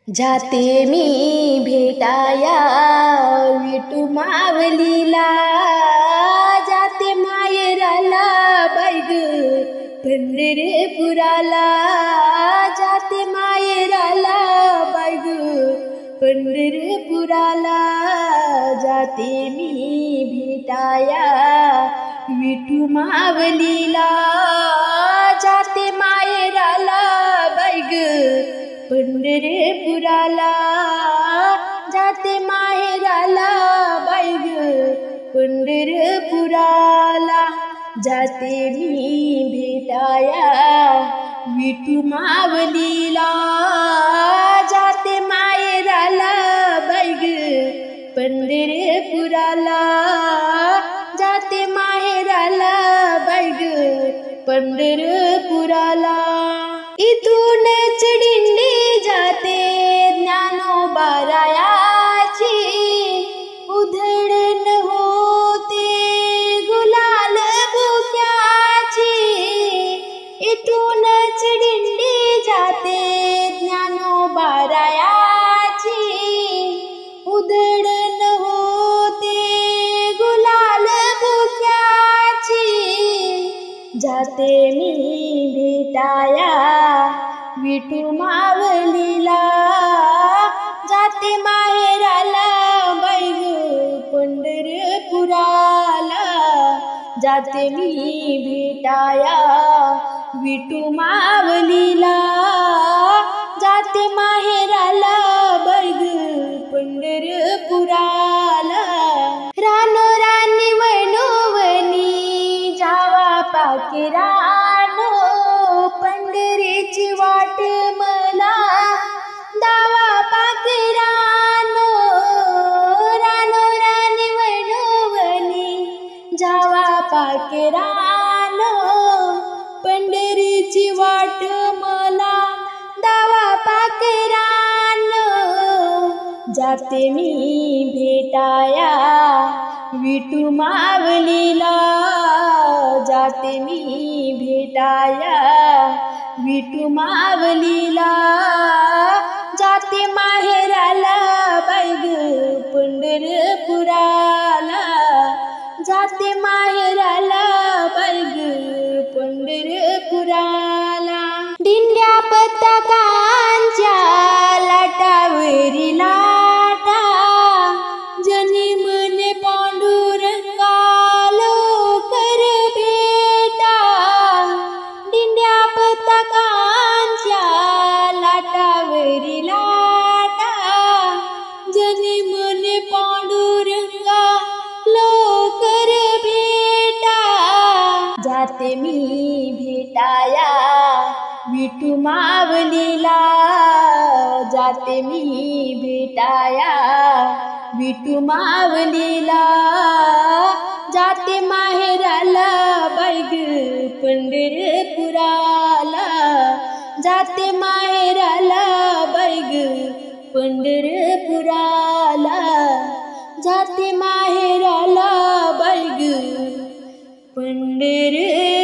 जाते मी भेटाया विठू मावलीला, जाते मायराला बाई ग पंढरपुराला, जाते मायराला बाई ग पंढरपुराला, जाते मी भेटाया विठू मावलीला, जाते मायराला बाई ग पंढरपुराला, जाते माहेराला बाई ग पंढरपुराला, जाते मी भेटाया विठू मावलीला, जाते माहेराला बाई ग पंढरपुराला, जाते माहेराला बाई ग पंढरपुराला. इथूनच दिंडी जाते ज्ञानोबारायाची, उधळण होते गुलाल बुक्याची, इथूनच दिंडी जाते ज्ञानोबारायाची, उधळण होते गुलाल बुक्याची, जाते मी भेटाया विठू मावलीला, जाते माहेराला बाई ग पंढरपुराला, जाते मी भेटाया विठू मावलीला, जाते माहेराला बाई ग पंढरपुराला. रानो रानी वैनोवनी जावा पाकिरानो, पंढरीची वाट मला दावा पाकिरानो, रानो रानी वैनोवनी जावा पाकिरानो, पंढरीची वाट मला दावा पाकिरानो, जाते मी भेटाया विठू मावलीला, जाते मी भेटाया विठू मावलीला, जाते माहेराला बाई ग पंढरपुराला, जाते माहेराला बाई ग पंढरपुराला. दिंड्या पताकांच्या लाटावरी लाटा, जनी मने पांडुरंगा लवकर भेटा, दिंड्या पताकांच्या लाटावरी लाटा, जनी मने पांडुरंगा लवकर भेटा, जाते मी भेटाया विठू मावलीला, जाते मी भेटाया विठू मावलीला, जाते माहेराला बाई ग पंढरपुराला, जाते माहेराला बाई ग पंढरपुराला, जाते माहेराला बाई ग पंढरपुराला.